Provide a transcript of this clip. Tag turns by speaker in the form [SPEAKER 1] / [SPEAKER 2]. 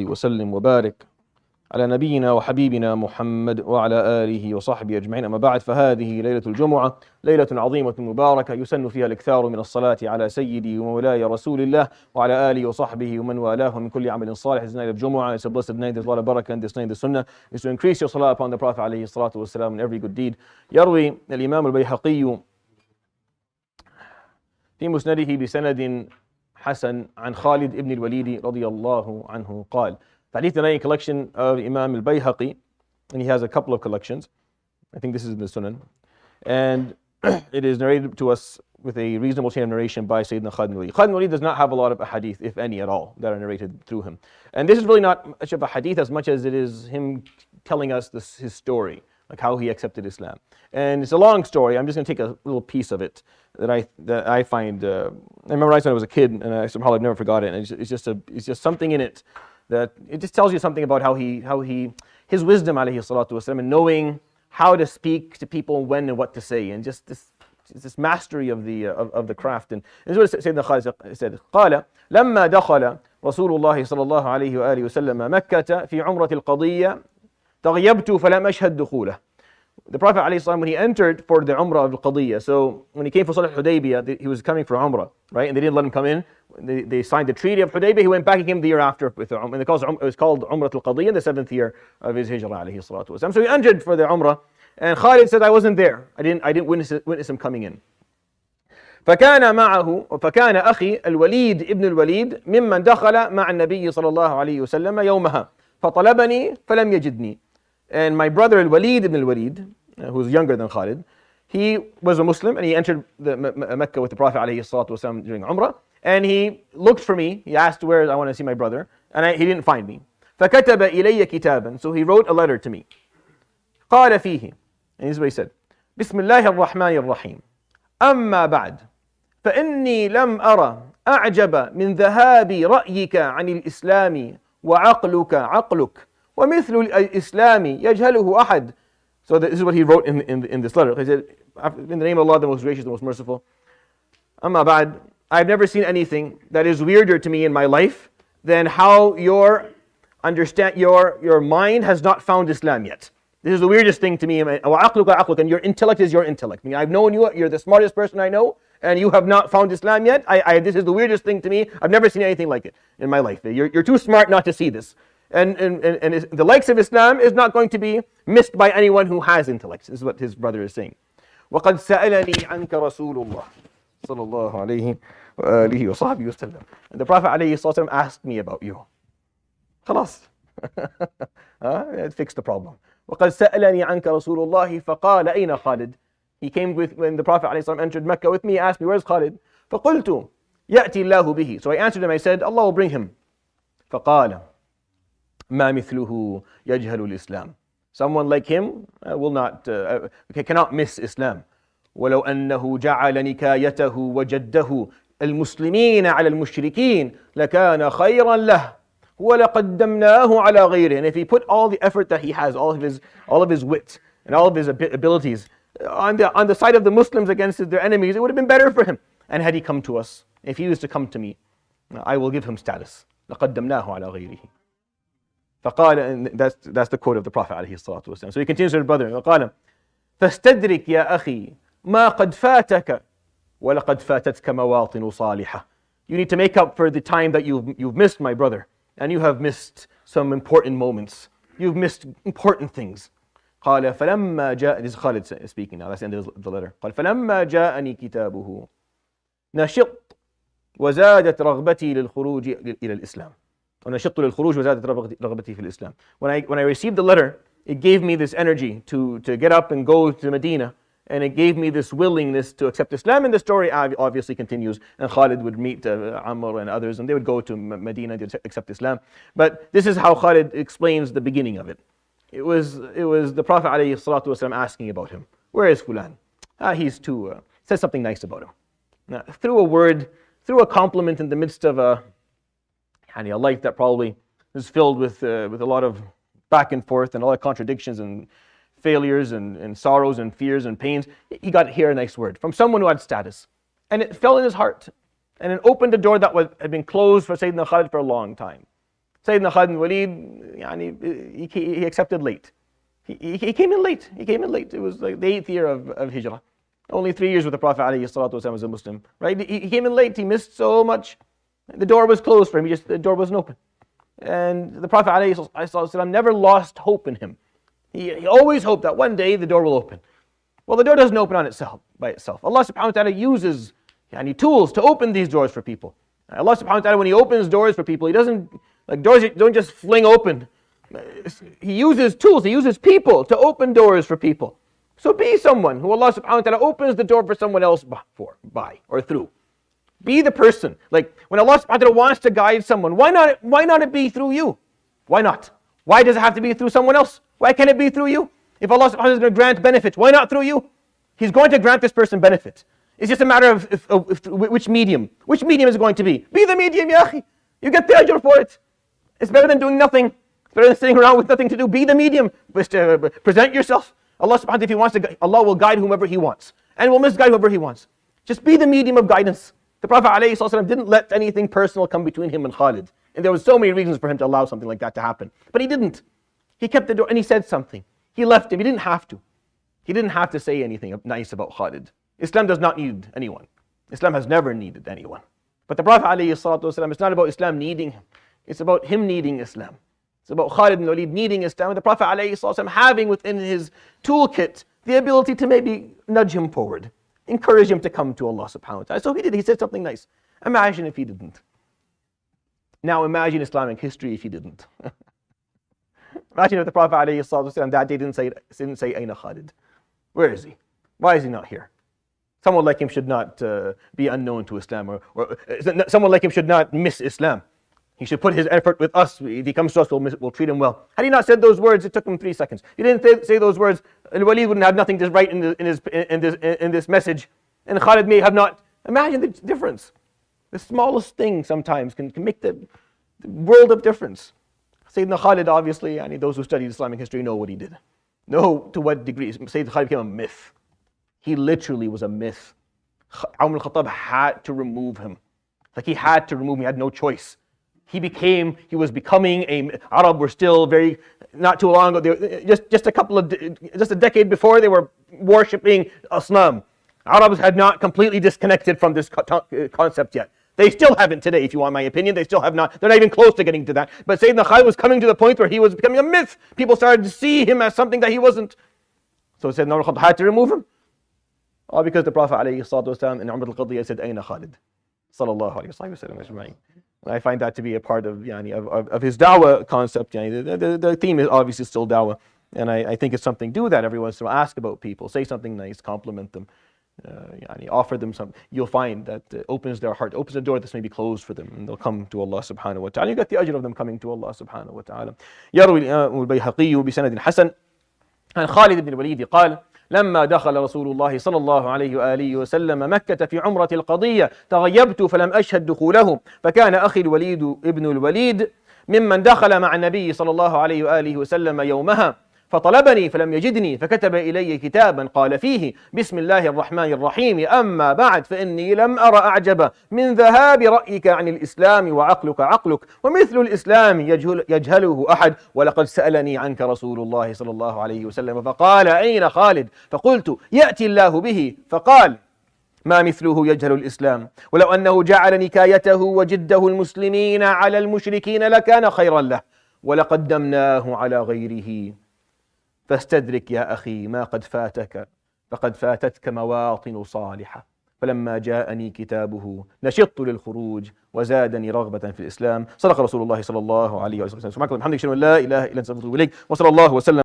[SPEAKER 1] صل وسلم وبارك على نبينا وحبيبنا محمد وعلى آله وصحبه أجمعين. أما بعد، فهذه ليلة الجمعة، ليلة عظيمة مباركة يسن فيها الإكثار من الصلاة على سيدي ومولاي رسول الله وعلى آله وصحبه ومن والاه من كل عمل صالح. This night of Jumu'ah, it's a blessed night. There's a lot of barakah in this night. The sunnah is to increase your salah upon the Prophet عليه الصلاة والسلام in every good deed. يروي الإمام البيهقي في مسنده بسند حسن عن خالد ابن الوليد رضي الله عنه قال. Hadith, the night collection of Imam al-Bayhaqi, and he has a couple of collections. I think this is in the Sunan. And it is narrated to us with a reasonable chain of narration by Sayyidina Khalid al-Walid. Khalid al-Walid does not have a lot of hadith, if any at all, that are narrated through him. And this is really not much of a hadith as much as it is him telling us his story, like how he accepted Islam. And it's a long story. I'm just going to take a little piece of it that I find. I memorized when I was a kid, and I somehow I've never forgot it. And it's just something in it that it just tells you something about his wisdom عليه الصلاة والسلام, and knowing how to speak to people, when and what to say, and just this mastery of the craft. And this is what Sayyidina Khalid said. قال لما دخل رسول الله صلى الله عليه وآله وسلم مكة في عمرة القضية تغيبت فلم أشهد دخوله. The Prophet ﷺ, when he entered for the Umrah of القضية, so when he came for Sulh Hudaybiyah, he was coming for Umrah, right? And they didn't let him come in. They signed the treaty of Hudaybiyah. He went back again the year after with the Umrah. And it was called Umrah al-Qadiyya in the 7th year of his Hijrah عليه الصلاة والسلام. So he entered for the Umrah, and Khalid said, I wasn't there. I didn't witness him coming in. فكان أخي الوليد ابن الوليد ممن دخل مع النبي صلى الله عليه وسلم يومها فطلبني فلم يجدني. And my brother الوليد ibn al-Walid, who was younger than Khalid, he was a Muslim and he entered Mecca with the Prophet عليه الصلاة والسلام during Umrah, and he looked for me. He asked where I want to see my brother, and he didn't find me. فكتب إلي كتابا, so he wrote a letter to me. قال فيه, and this is what he said: بسم الله الرحمن الرحيم أما بعد فإني لم أرى أعجب من ذهاب رأيك عن الإسلام وعقلك عقلك ومثل الإسلام يجهله أحد. So this is what he wrote in this letter. He said, in the name of Allah, the most gracious, the most merciful. Amma ba'd, I've never seen anything that is weirder to me in my life than how your mind has not found Islam yet. This is the weirdest thing to me. وعقلك عقلك, and your intellect is your intellect. I mean, I've known you, you're the smartest person I know, and you have not found Islam yet. This is the weirdest thing to me. I've never seen anything like it in my life. You're too smart not to see this. And the likes of Islam is not going to be missed by anyone who has intellect. This is what his brother is saying. وَقَدْ سَأَلَني عَنْكَ رسول الله صلى الله عليه وآله وصحبه وسلم. And the Prophet عليه الصلاة والسلام asked me about you. خلاص. It fixed the problem. وَقَدْ سَأَلَني عَنْكَ رسول الله فقال أين خالد. He came when the Prophet عليه الصلاة والسلام entered Mecca with me, he asked me, where's Khalid? فقلت يأتي الله به. So I answered him, I said, Allah will bring him. فقال ما مثله يجهل الإسلام. Someone like him cannot miss Islam. ولو أنه جعل نكايته وجده المسلمين على المشركين لكان خيرا له ولقدمناه على غيره. And if he put all the effort that he has, all of his wit and all of his abilities on the side of the Muslims against their enemies, it would have been better for him. And had he come to us, if he was to come to me, I will give him status. لقدمناه على غيره. فقال, and that's the quote of the Prophet عليه الصلاة والسلام. So he continues to his brother. فقال فاستدرك يا أخي ما قد فاتك ولقد فاتتك مواطن صالحة. You need to make up for the time that you've missed, my brother, and you have missed some important moments. You've missed important things. قال فلما جاء, this is Khalid speaking now, that's the end of the letter. قال فلما جاءني كتابه نشط وزادت رغبتي للخروج إلى الإسلام. ونشط للخروج وزادت رغبتي في الإسلام. When I received the letter, it gave me this energy to get up and go to Medina, and it gave me this willingness to accept Islam. And the story obviously continues, and Khalid would meet Amr and others, and they would go to Medina to accept Islam. But this is how Khalid explains the beginning of it. It was the Prophet ﷺ asking about him. Where is Fulan? He's too, says something nice about him. Now, through a word, through a compliment in the midst of a life that probably is filled with a lot of back and forth and a lot of contradictions and failures and sorrows and fears and pains, he got here a nice word from someone who had status. And it fell in his heart. And it opened a door that had been closed for Sayyidina Khalid for a long time. Sayyidina Khalid bin Walid, he accepted late. He came in late. He came in late. It was like the 8th year of Hijrah. Only 3 years with the Prophet ﷺ as a Muslim. Right? He came in late. He missed so much. The door was closed for him. The door wasn't open. And the Prophet ﷺ never lost hope in him. He always hoped that one day the door will open. Well, the door doesn't open by itself. Allah subhanahu wa ta'ala uses tools to open these doors for people. Allah subhanahu wa ta'ala, when He opens doors for people, He doesn't, doors don't just fling open. He uses tools, He uses people to open doors for people. So be someone who Allah subhanahu wa ta'ala opens the door for someone else by or through. Be the person. Like when Allah subhanahu wa ta'ala wants to guide someone, why not it be through you? Why not? Why does it have to be through someone else? Why can't it be through you? If Allah subhanahu wa ta'ala is going to grant benefits, why not through you? He's going to grant this person benefit. It's just a matter of which medium. Which medium is it going to be? Be the medium, ya akhi. You get the ajr for it. It's better than doing nothing. It's better than sitting around with nothing to do. Be the medium. Present yourself. Allah subhanahu wa ta'ala, if He wants to, Allah will guide whomever He wants. And will misguide whoever He wants. Just be the medium of guidance. The Prophet ﷺ didn't let anything personal come between him and Khalid. And there was so many reasons for him to allow something like that to happen. But he didn't. He kept the door and he said something. He left him. He didn't have to. He didn't have to say anything nice about Khalid. Islam does not need anyone. Islam has never needed anyone. But the Prophet ﷺ, it's not about Islam needing him. It's about him needing Islam. It's about Khalid bin Walid needing Islam. And the Prophet ﷺ having within his toolkit the ability to maybe nudge him forward. Encourage him to come to Allah subhanahu wa ta'ala. So he did. He said something nice. Imagine if he didn't. Now imagine Islamic history if he didn't. Imagine if the Prophet ﷺ that day didn't say Aina Khalid. Where is he? Why is he not here? Someone like him should not be unknown to Islam, or someone like him should not miss Islam. He should put his effort with us. If he comes to us, we'll treat him well. Had he not said those words, it took him 3 seconds. He didn't say those words, Al-Walid wouldn't have nothing to write in this message. And Khalid may have not. Imagine the difference. The smallest thing sometimes can make the world of difference. Sayyidina Khalid, obviously, those who study Islamic history know what he did. Know to what degree. Sayyidina Khalid became a myth. He literally was a myth. Umar al-Khattab had to remove him. He had to remove him. He had no choice. He was becoming Arab were still very, not too long ago, just a decade before, they were worshipping Asnam. Arabs had not completely disconnected from this concept yet. They still haven't today, if you want my opinion. They still have not. They're not even close to getting to that. But Sayyidina Khalid was coming to the point where he was becoming a myth. People started to see him as something that he wasn't. So Sayyidina Umar al-Khattab had to remove him. All because the Prophet ﷺ in Umrah al-Qadiyah said, Aina Khalid? Sallallahu alayhi wa sallam. And I find that to be a part of his da'wah concept. The theme is obviously still da'wah. And I think it's something, do that every once in a while. Ask about people. Say something nice. Compliment them. Offer them something. You'll find that opens their heart, opens a door that's maybe closed for them. And they'll come to Allah subhanahu wa ta'ala. You get the ajr of them coming to Allah subhanahu wa ta'ala. يروي البيهقي بسند حسن عن خالد بن الوليد قال لما دخل رسول الله صلى الله عليه وآله وسلم مكة في عمرة القضية تغيبت فلم أشهد دخوله فكان أخي الوليد ابن الوليد ممن دخل مع النبي صلى الله عليه وآله وسلم يومها فطلبني فلم يجدني فكتب إلي كتابا قال فيه بسم الله الرحمن الرحيم أما بعد فإني لم أرى أعجب من ذهاب رأيك عن الإسلام وعقلك عقلك ومثل الإسلام يجهله أحد ولقد سألني عنك رسول الله صلى الله عليه وسلم فقال أين خالد فقلت يأتي الله به فقال ما مثله يجهل الإسلام ولو أنه جعل نكايته وجده المسلمين على المشركين لكان خيرا له ولقدمناه على غيره فاستدرك يا أخي ما قد فاتك فقد فاتتك مواطن صالحة فلما جاءني كتابه نشطت للخروج وزادني رغبة في الإسلام صدق رسول الله صلى الله عليه وسلم سبحانك اللهم وبحمدك أشهد أن لا إله إلا أنت أستغفرك وأتوب إليك وصلى الله وسلم